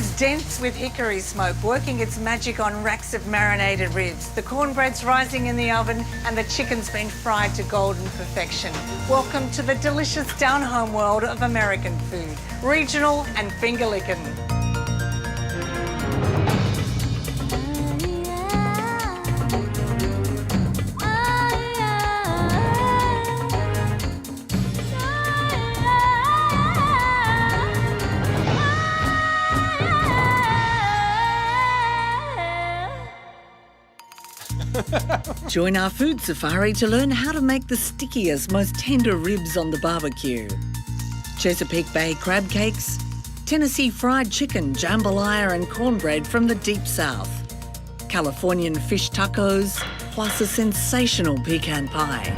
is dense with hickory smoke, working its magic on racks of marinated ribs. The cornbread's rising in the oven and the chicken's been fried to golden perfection. Welcome to the delicious down-home world of American food, regional and finger-licking. Join our food safari to learn how to make the stickiest, most tender ribs on the barbecue. Chesapeake Bay crab cakes, Tennessee fried chicken, jambalaya and cornbread from the deep south, Californian fish tacos, plus a sensational pecan pie.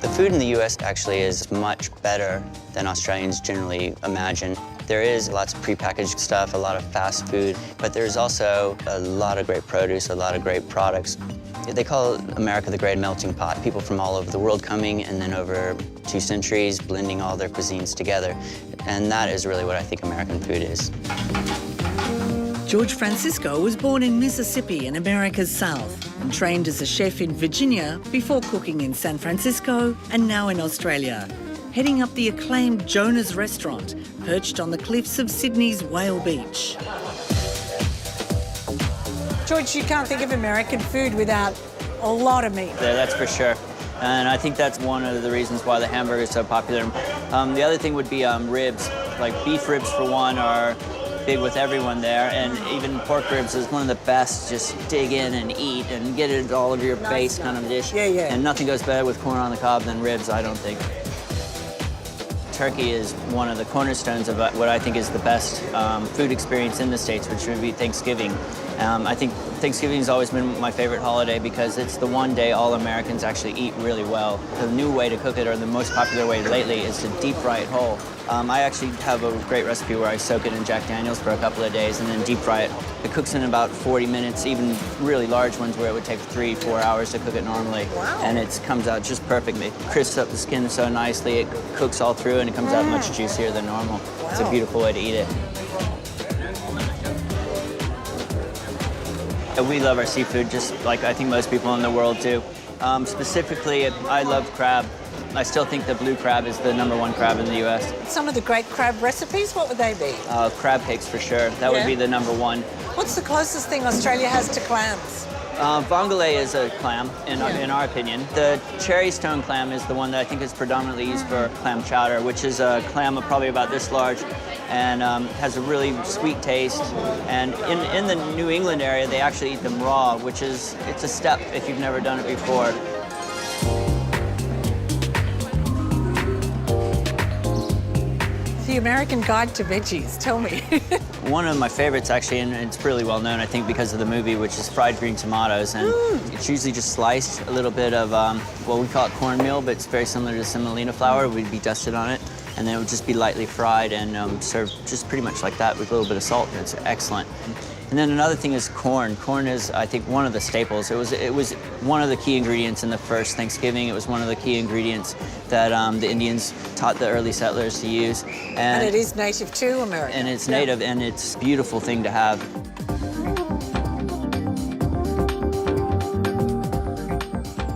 The food in the US actually is much better than Australians generally imagine. There is lots of prepackaged stuff, a lot of fast food, but there's also a lot of great produce, a lot of great products. They call America the great melting pot, people from all over the world coming and then over 2 centuries blending all their cuisines together. And that is really what I think American food is. George Francisco was born in Mississippi in America's South and trained as a chef in Virginia before cooking in San Francisco and now in Australia, heading up the acclaimed Jonah's restaurant, perched on the cliffs of Sydney's Whale Beach. George, you can't think of American food without a lot of meat. Yeah, that's for sure. And I think that's one of the reasons why the hamburger is so popular. The other thing would be ribs. Like beef ribs, for one, are big with everyone there, and even pork ribs is one of the best. Just dig in and eat and get it all over your face kind of dish. Yeah, yeah. And nothing goes better with corn on the cob than ribs, I don't think. Turkey is one of the cornerstones of what I think is the best food experience in the States, which would be Thanksgiving. I think Thanksgiving has always been my favorite holiday because it's the one day all Americans actually eat really well. The new way to cook it, or the most popular way lately, is to deep fry it whole. I actually have a great recipe where I soak it in Jack Daniels for a couple of days and then deep fry it. It cooks in about 40 minutes, even really large ones where it would take 3-4 hours to cook it normally. Wow. And it comes out just perfectly. Crisps up the skin so nicely, it cooks all through and it comes out much juicier than normal. Wow. It's a beautiful way to eat it. We love our seafood, just like I think most people in the world do. Specifically, I love crab. I still think the blue crab is the #1 crab in the U.S. Some of the great crab recipes, what would they be? Crab cakes for sure. That would be the #1. What's the closest thing Australia has to clams? Vongole is a clam, in our opinion. The cherry stone clam is the one that I think is predominantly used for clam chowder, which is a clam of probably about this large and has a really sweet taste. And in the New England area, they actually eat them raw, which is, it's a step if you've never done it before. The American Guide to Veggies, tell me. One of my favorites, actually, and it's really well known, I think, because of the movie, which is fried green tomatoes. And it's usually just sliced, a little bit of, well, we call it cornmeal, but it's very similar to semolina flour. Would be dusted on it, and then it would just be lightly fried and served just pretty much like that with a little bit of salt. It's excellent. And then another thing is corn. Corn is, I think, one of the staples. It was one of the key ingredients in the first Thanksgiving. It was one of the key ingredients that the Indians taught the early settlers to use. And it is native to America. And it's native, and it's a beautiful thing to have.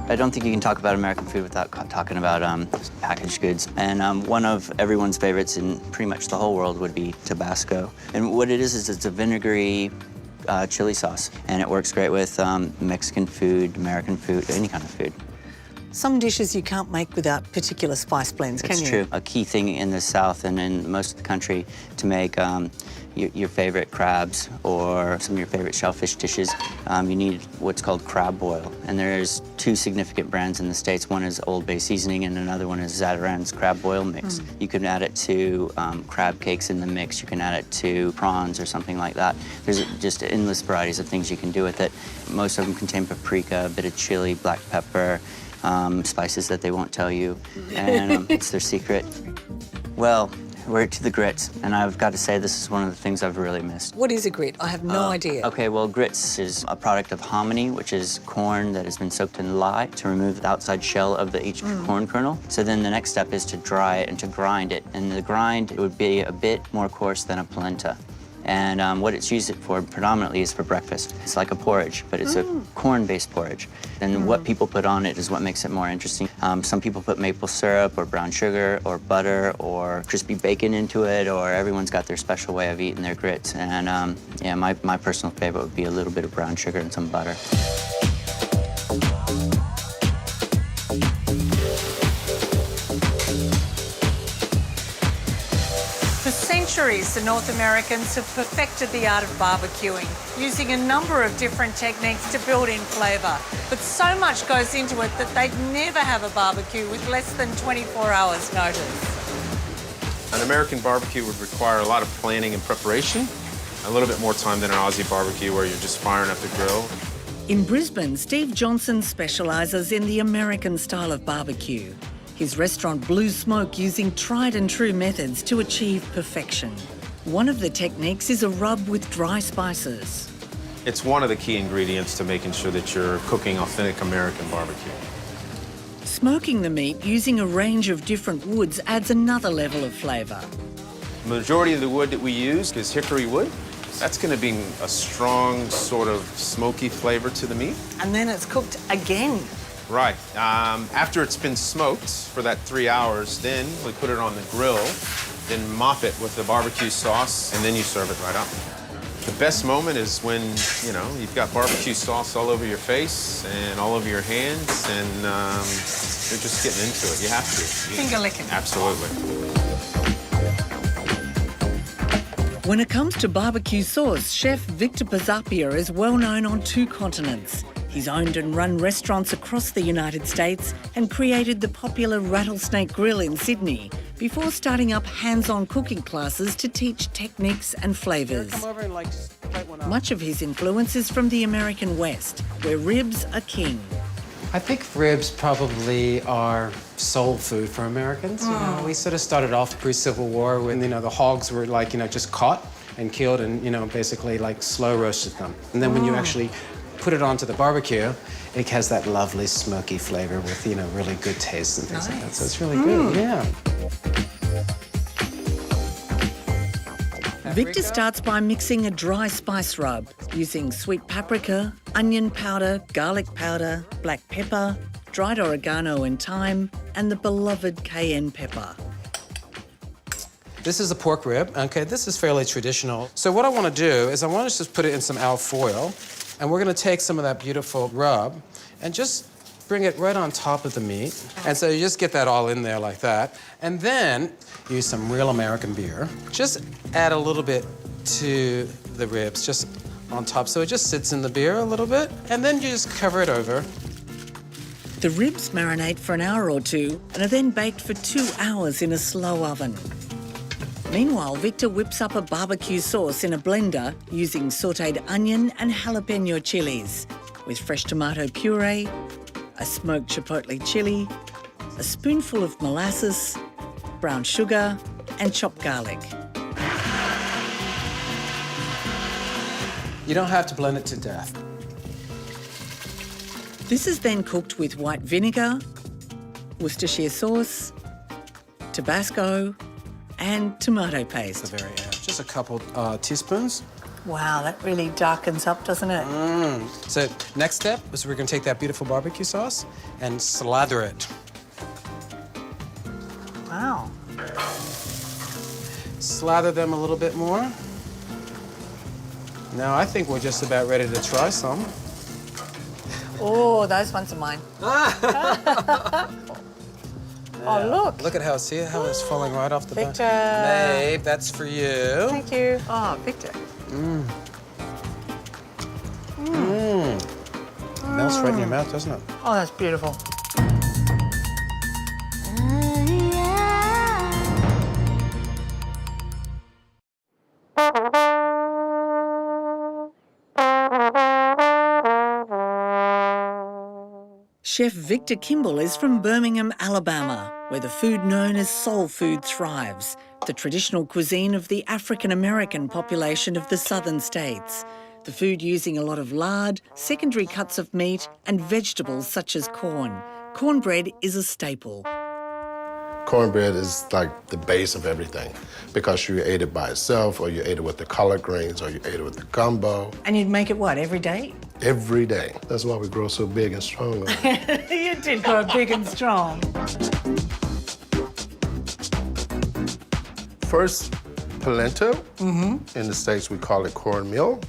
I don't think you can talk about American food without talking about packaged goods. And one of everyone's favorites in pretty much the whole world would be Tabasco. And what it is it's a vinegary chili sauce. And it works great with Mexican food, American food, any kind of food. Some dishes you can't make without particular spice blends, can you? It's true. A key thing in the South and in most of the country to make your favorite crabs or some of your favorite shellfish dishes, you need what's called crab boil. And there's 2 significant brands in the States. One is Old Bay Seasoning and another one is Zatarain's Crab Boil Mix. You can add it to crab cakes in the mix. You can add it to prawns or something like that. There's just endless varieties of things you can do with it. Most of them contain paprika, a bit of chili, black pepper, spices that they won't tell you, and it's their secret. Well, We're to the grits, and I've got to say this is one of the things I've really missed. What is a grit? I have no idea. Okay, well, grits is a product of hominy, which is corn that has been soaked in lye to remove the outside shell of each corn kernel. So then the next step is to dry it and to grind it. And the grind would be a bit more coarse than a polenta. And what it's used for predominantly is for breakfast. It's like a porridge, but it's a corn-based porridge. And what people put on it is what makes it more interesting. Some people put maple syrup or brown sugar or butter or crispy bacon into it, or everyone's got their special way of eating their grits. And yeah, my personal favorite would be a little bit of brown sugar and some butter. For centuries, the North Americans have perfected the art of barbecuing, using a number of different techniques to build in flavour. But so much goes into it that they'd never have a barbecue with less than 24 hours notice. An American barbecue would require a lot of planning and preparation, a little bit more time than an Aussie barbecue where you're just firing up the grill. In Brisbane, Steve Johnson specialises in the American style of barbecue. His restaurant Blue Smoke using tried and true methods to achieve perfection. One of the techniques is a rub with dry spices. It's one of the key ingredients to making sure that you're cooking authentic American barbecue. Smoking the meat using a range of different woods adds another level of flavour. The majority of the wood that we use is hickory wood. That's going to bring a strong sort of smoky flavour to the meat. And then it's cooked again. Right. After it's been smoked for that 3 hours, then we put it on the grill, then mop it with the barbecue sauce, and then you serve it right up. The best moment is when, you know, you've got barbecue sauce all over your face and all over your hands, and you're just getting into it. You have to. Finger licking. Absolutely. When it comes to barbecue sauce, chef Victor Pizzapia is well known on 2 continents. He's owned and run restaurants across the United States and created the popular Rattlesnake Grill in Sydney before starting up hands-on cooking classes to teach techniques and flavours. Much of his influence is from the American West, where ribs are king. I think ribs probably are soul food for Americans. You know, we sort of started off pre-Civil War when, you know, the hogs were like, you know, just caught and killed and, you know, basically like slow roasted them. And then when you actually put it onto the barbecue, it has that lovely smoky flavor with, you know, really good taste and things like that. So it's really good, yeah. Victor starts by mixing a dry spice rub using sweet paprika, onion powder, garlic powder, black pepper, dried oregano and thyme, and the beloved cayenne pepper. This is a pork rib. Okay, this is fairly traditional. So what I want to do is I want to just put it in some alfoil, and we're going to take some of that beautiful rub and just bring it right on top of the meat. And so you just get that all in there like that. And then use some real American beer. Just add a little bit to the ribs, just on top. So it just sits in the beer a little bit, and then you just cover it over. The ribs marinate for an hour or 2 and are then baked for 2 hours in a slow oven. Meanwhile, Victor whips up a barbecue sauce in a blender using sautéed onion and jalapeno chilies with fresh tomato puree, a smoked chipotle chili, a spoonful of molasses, brown sugar and chopped garlic. You don't have to blend it to death. This is then cooked with white vinegar, Worcestershire sauce, Tabasco and tomato paste. The very end. Just a couple teaspoons. Wow, that really darkens up, doesn't it? So next step is we're going to take that beautiful barbecue sauce and slather it. Wow. Slather them a little bit more. Now I think we're just about ready to try some. Oh, those ones are mine. Oh, look. Look at how, see how it's falling right off the bone. Victor. Babe, that's for you. Thank you. Oh, Victor. Melts right in your mouth, doesn't it? Oh, that's beautiful. Chef Victor Kimball is from Birmingham, Alabama, where the food known as soul food thrives, the traditional cuisine of the African-American population of the southern states. The food using a lot of lard, secondary cuts of meat and vegetables such as corn. Cornbread is a staple. Cornbread is like the base of everything because you ate it by itself or you ate it with the collard greens or you ate it with the gumbo. And you'd make it what, every day? Every day. That's why we grow so big and strong. You did grow big and strong. First, polenta. In the States, we call it cornmeal.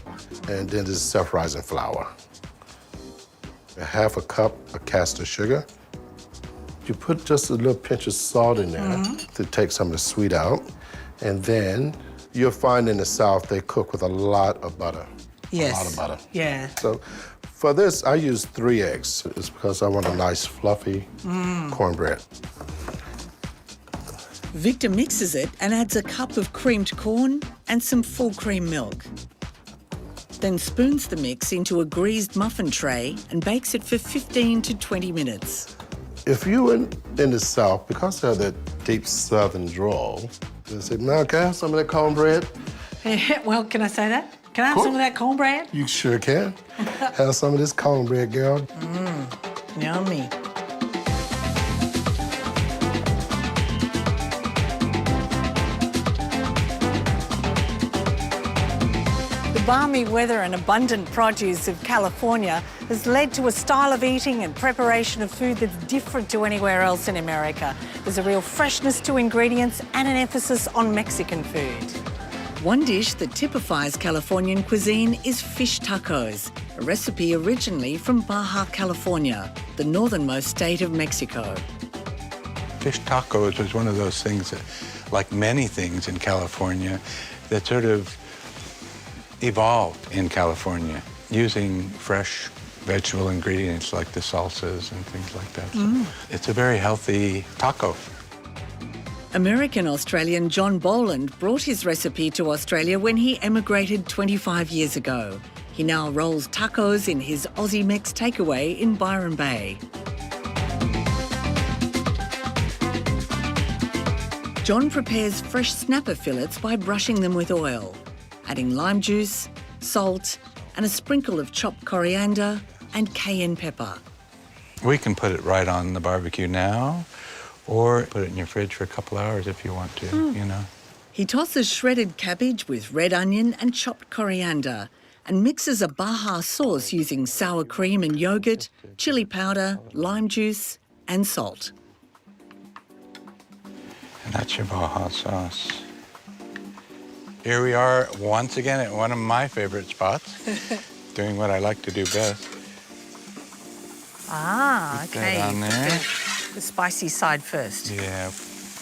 And then this is self-rising flour. A half a cup of castor sugar. You put just a little pinch of salt in there to take some of the sweet out. And then you'll find in the South, they cook with a lot of butter. Yes. A lot of butter. Yeah. So for this, I use 3 eggs. It's because I want a nice, fluffy cornbread. Victor mixes it and adds a cup of creamed corn and some full cream milk. Then spoons the mix into a greased muffin tray and bakes it for 15 to 20 minutes. If you in the South, because they have that deep Southern drawl, they say, "Now, can I have some of that cornbread?" Well, can I say that? Can I have Cool. some of that cornbread? You sure can. Have some of this cornbread, girl. Yummy. The balmy weather and abundant produce of California has led to a style of eating and preparation of food that's different to anywhere else in America. There's a real freshness to ingredients and an emphasis on Mexican food. One dish that typifies Californian cuisine is fish tacos, a recipe originally from Baja California, the northernmost state of Mexico. Fish tacos was one of those things that, like many things in California, that sort of evolved in California using fresh vegetable ingredients like the salsas and things like that. So it's a very healthy taco. American-Australian John Boland brought his recipe to Australia when he emigrated 25 years ago. He now rolls tacos in his Aussie Mex takeaway in Byron Bay. John prepares fresh snapper fillets by brushing them with oil, adding lime juice, salt, and a sprinkle of chopped coriander and cayenne pepper. We can put it right on the barbecue now, or put it in your fridge for a couple hours if you want to, you know. He tosses shredded cabbage with red onion and chopped coriander and mixes a Baja sauce using sour cream and yogurt, chili powder, lime juice and salt. And that's your Baja sauce. Here we are once again at one of my favorite spots, doing what I like to do best. Ah, Put that on there. The spicy side first. Yeah,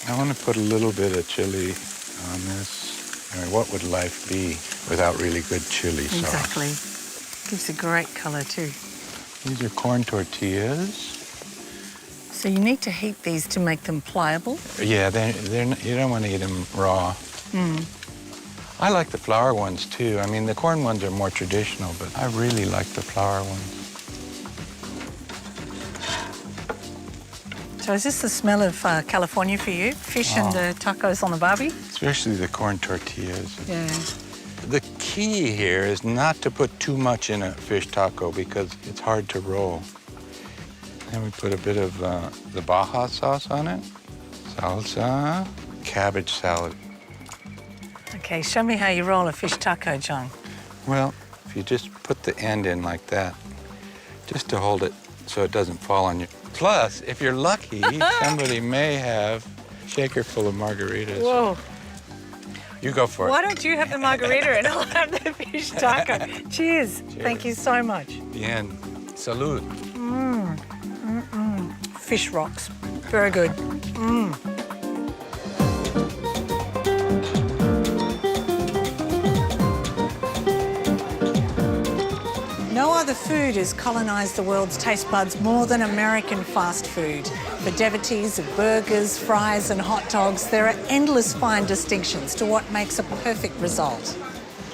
I want to put a little bit of chili on this. I mean, what would life be without really good chili sauce? Exactly. Gives a great colour too. These are corn tortillas. So you need to heat these to make them pliable. Yeah, you don't want to eat them raw. I like the flour ones too. I mean, the corn ones are more traditional, but I really like the flour ones. So is this the smell of California for you? Fish and tacos on the barbie? Especially the corn tortillas. Yeah. The key here is not to put too much in a fish taco because it's hard to roll. Then we put a bit of the Baja sauce on it. Salsa, cabbage salad. Okay, show me how you roll a fish taco, John. Well, if you just put the end in like that, just to hold it so it doesn't fall on you. Plus, if you're lucky, somebody may have a shaker full of margaritas. Whoa. You go for it. Why don't you have the margarita and I'll have the fish taco? Cheers. Thank you so much. Bien. Salud. Fish rocks. Very good. No other food has colonised the world's taste buds more than American fast food. For devotees of burgers, fries and hot dogs, there are endless fine distinctions to what makes a perfect result.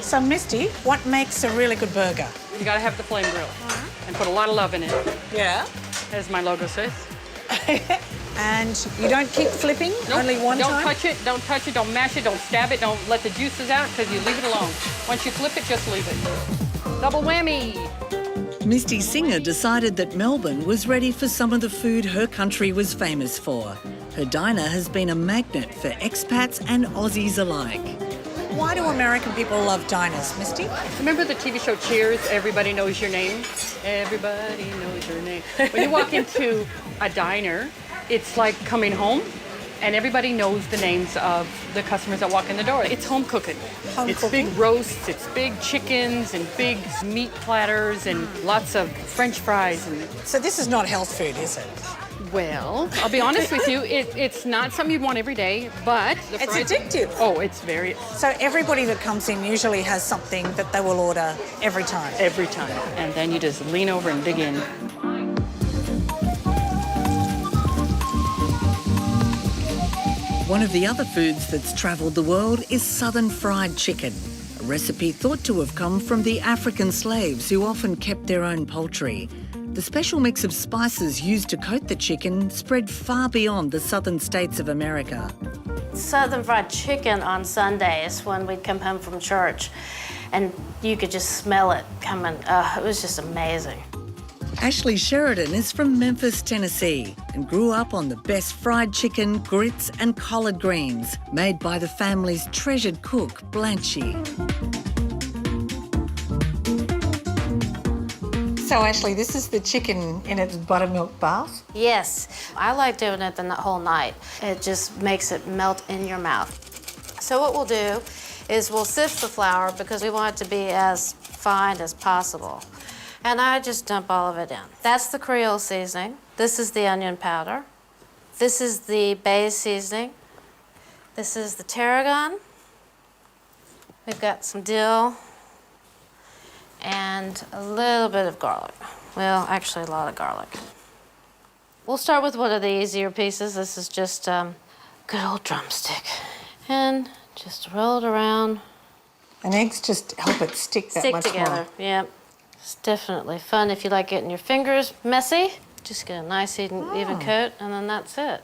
So, Misty, what makes a really good burger? You gotta have the flame grill and put a lot of love in it, Yeah. as my logo says. And you don't keep flipping, Nope. only one don't time? touch it, don't touch it, don't mash it, don't stab it, don't let the juices out, because you leave it alone. Once you flip it, just leave it. Double whammy. Misty Singer decided that Melbourne was ready for some of the food her country was famous for. Her diner has been a magnet for expats and Aussies alike. Why do American people love diners, Misty? Remember the TV show Cheers, Everybody Knows Your Name? Everybody knows your name. When you walk into a diner, it's like coming home, and everybody knows the names of the customers that walk in the door. It's home cooking. It's big roasts, it's big chickens and big meat platters and lots of French fries. So this is not health food, is it? Well, I'll be honest with you, it's not something you'd want every day, but... It's addictive. Oh, it's very... So everybody that comes in usually has something that they will order every time? Every time. And then you just lean over and dig in. One of the other foods that's travelled the world is southern fried chicken, a recipe thought to have come from the African slaves who often kept their own poultry. The special mix of spices used to coat the chicken spread far beyond the southern states of America. Southern fried chicken on Sundays when we'd come home from church, and you could just smell it coming. It was just amazing. Ashley Sheridan is from Memphis, Tennessee, and grew up on the best fried chicken, grits and collard greens made by the family's treasured cook, Blanchie. So Ashley, this is the chicken in its buttermilk bath? Yes, I like doing it the whole night. It just makes it melt in your mouth. So what we'll do is we'll sift the flour because we want it to be as fine as possible. And I just dump all of it in. That's the Creole seasoning. This is the onion powder. This is the bay seasoning. This is the tarragon. We've got some dill and a little bit of garlic. Well, actually a lot of garlic. We'll start with one of the easier pieces. This is just good old drumstick. And just roll it around. And eggs just help it stick that Stick much together, more. yep. It's definitely fun if you like getting your fingers messy. Just get a nice even coat, and then that's it.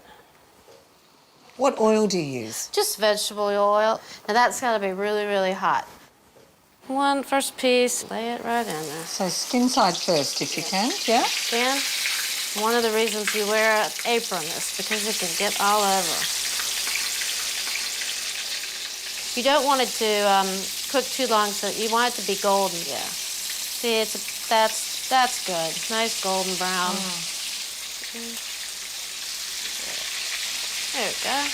What oil do you use? Just vegetable oil. Now that's got to be really, really hot. One first piece, lay it right in there. So skin side first, if you can, yeah? Again, one of the reasons you wear an apron is because it can get all over. You don't want it to cook too long, so you want it to be golden, yeah. See, that's good. Nice golden brown. There we go.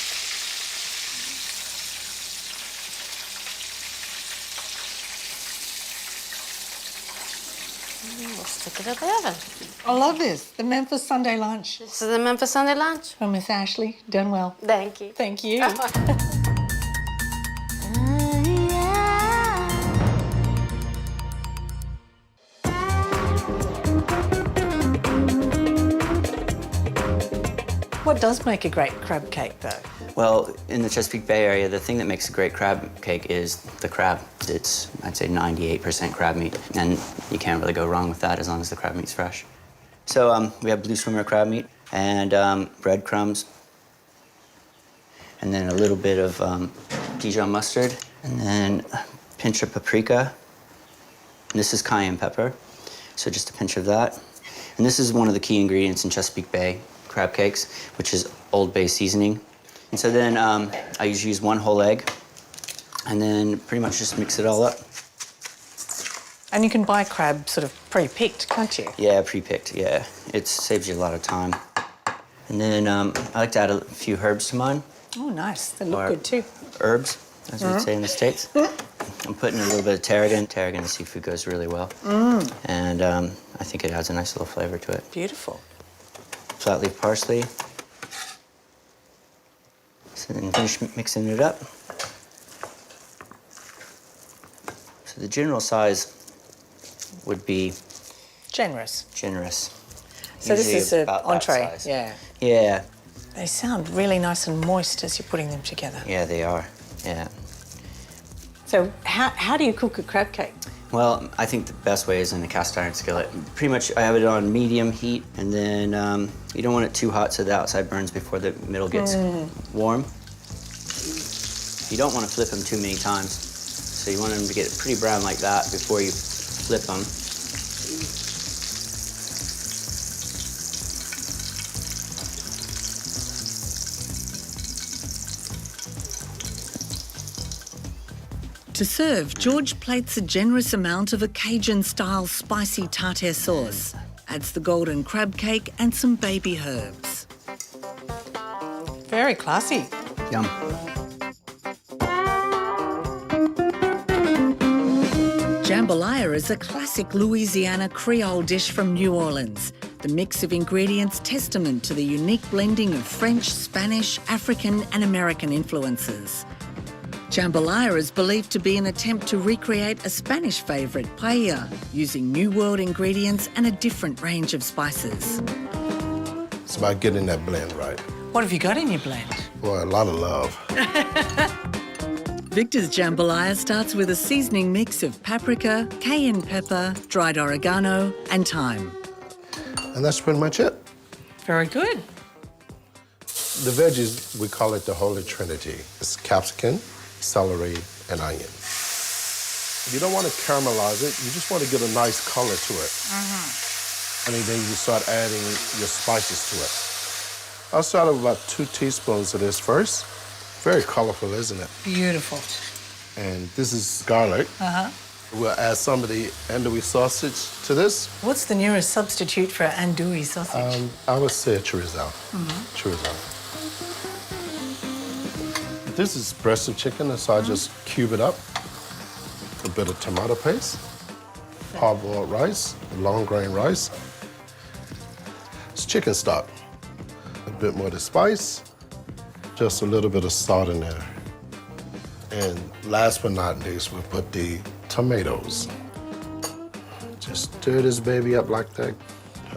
We'll stick it in the oven. I love this, the Memphis Sunday lunch. This is the Memphis Sunday lunch. From Miss Ashley, done well. Thank you. Thank you. What does make a great crab cake, though? Well, in the Chesapeake Bay area, the thing that makes a great crab cake is the crab. It's, I'd say, 98% crab meat, and you can't really go wrong with that as long as the crab meat's fresh. So we have blue swimmer crab meat and breadcrumbs, and then a little bit of Dijon mustard, and then a pinch of paprika. And this is cayenne pepper, so just a pinch of that. And this is one of the key ingredients in Chesapeake Bay crab cakes, which is Old Bay seasoning. And so then I usually use one whole egg, and then pretty much just mix it all up. And you can buy crab sort of pre-picked, can't you? Yeah, pre-picked, yeah. It saves you a lot of time. And then I like to add a few herbs to mine. Oh, nice. They look Or good too. Herbs, as we'd say in the States. I'm putting a little bit of tarragon. Tarragon and seafood goes really well. And I think it adds a nice little flavor to it. Beautiful. Flat leaf parsley. So then finish mixing it up. So the general size would be Generous. generous. So this Usually is an about that entree, size. yeah. Yeah, They sound really nice and moist as you're putting them together. yeah, they are. Yeah. So how do you cook a crab cake? Well, I think the best way is in a cast iron skillet. Pretty much I have it on medium heat, and then you don't want it too hot so the outside burns before the middle gets warm. You don't want to flip them too many times. So you want them to get pretty brown like that before you flip them. To serve, George plates a generous amount of a Cajun-style spicy tartare sauce, adds the golden crab cake and some baby herbs. Very classy. Yum. Jambalaya is a classic Louisiana Creole dish from New Orleans. The mix of ingredients testament to the unique blending of French, Spanish, African and American influences. Jambalaya is believed to be an attempt to recreate a Spanish favourite, paella, using New World ingredients and a different range of spices. It's about getting that blend right. What have you got in your blend? Boy, a lot of love. Victor's jambalaya starts with a seasoning mix of paprika, cayenne pepper, dried oregano and thyme. And that's pretty much it. Very good. The veggies, we call it the Holy Trinity. It's capsicum, celery, and onion. You don't want to caramelize it, you just want to get a nice color to it. And then you start adding your spices to it. I'll start with about 2 teaspoons of this first. Very colorful, isn't it? Beautiful. And this is garlic. We'll add some of the andouille sausage to this. What's the nearest substitute for andouille sausage? I would say a chorizo. Chorizo. This is breast of chicken, so I just cube it up. A bit of tomato paste, parboiled rice, long grain rice. It's chicken stock. A bit more of the spice, just a little bit of salt in there. And last but not least, we'll put the tomatoes. Just stir this baby up like that.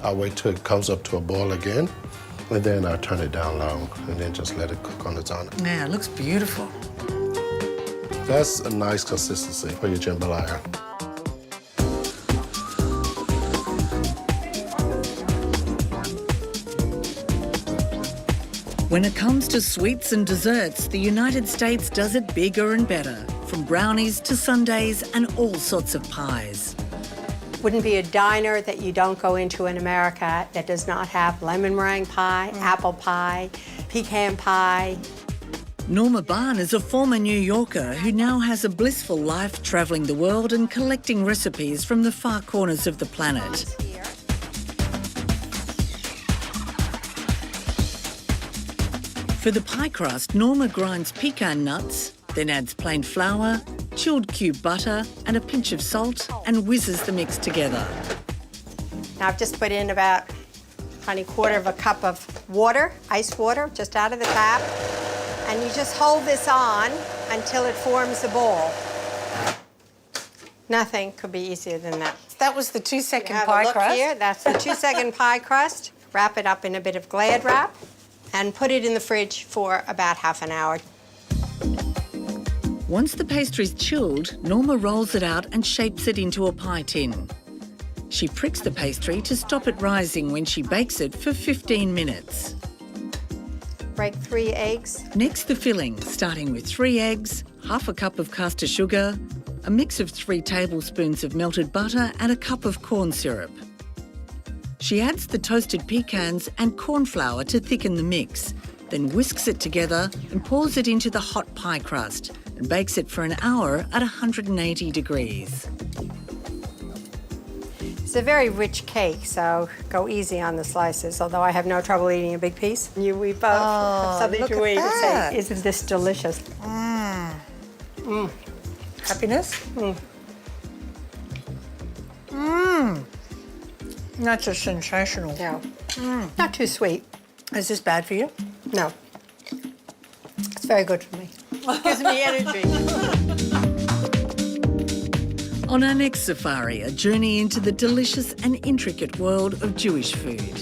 I'll wait till it comes up to a boil again, and then I'll turn it down low, and then just let it cook on its own. Yeah, it looks beautiful. That's a nice consistency for your jambalaya. When it comes to sweets and desserts, the United States does it bigger and better, from brownies to sundaes and all sorts of pies. Wouldn't be a diner that you don't go into in America that does not have lemon meringue pie, apple pie, pecan pie. Norma Barn is a former New Yorker who now has a blissful life travelling the world and collecting recipes from the far corners of the planet. For the pie crust, Norma grinds pecan nuts, then adds plain flour, chilled cube butter and a pinch of salt and whizzes the mix together. Now I've just put in about a quarter of a cup of water, ice water, just out of the tap. And you just hold this on until it forms a ball. Nothing could be easier than that. That was the 2-second Have pie a look crust. here. That's the 2-second pie crust. Wrap it up in a bit of Glad wrap and put it in the fridge for about half an hour. Once the pastry's chilled, Norma rolls it out and shapes it into a pie tin. She pricks the pastry to stop it rising when she bakes it for 15 minutes. Break 3 eggs. Next, the filling, starting with 3 eggs, half a cup of caster sugar, a mix of 3 tablespoons of melted butter and a cup of corn syrup. She adds the toasted pecans and corn flour to thicken the mix, then whisks it together and pours it into the hot pie crust and bakes it for an hour at 180 degrees. It's a very rich cake, so go easy on the slices, although I have no trouble eating a big piece. We both have something to eat and say, isn't this delicious? Happiness? That's just sensational. No. Not too sweet. Is this bad for you? No. It's very good for me. It gives me energy. On our next safari, a journey into the delicious and intricate world of Jewish food.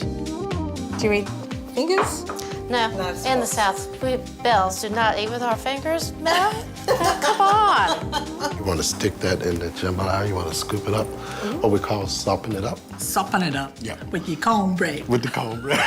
Do you eat fingers? No, in the South, we Bells do not eat with our fingers. No. Come on. You want to stick that in the jambalaya, you want to scoop it up, what we call sopping it up. Sopping it up Yeah. with your cornbread. With the cornbread.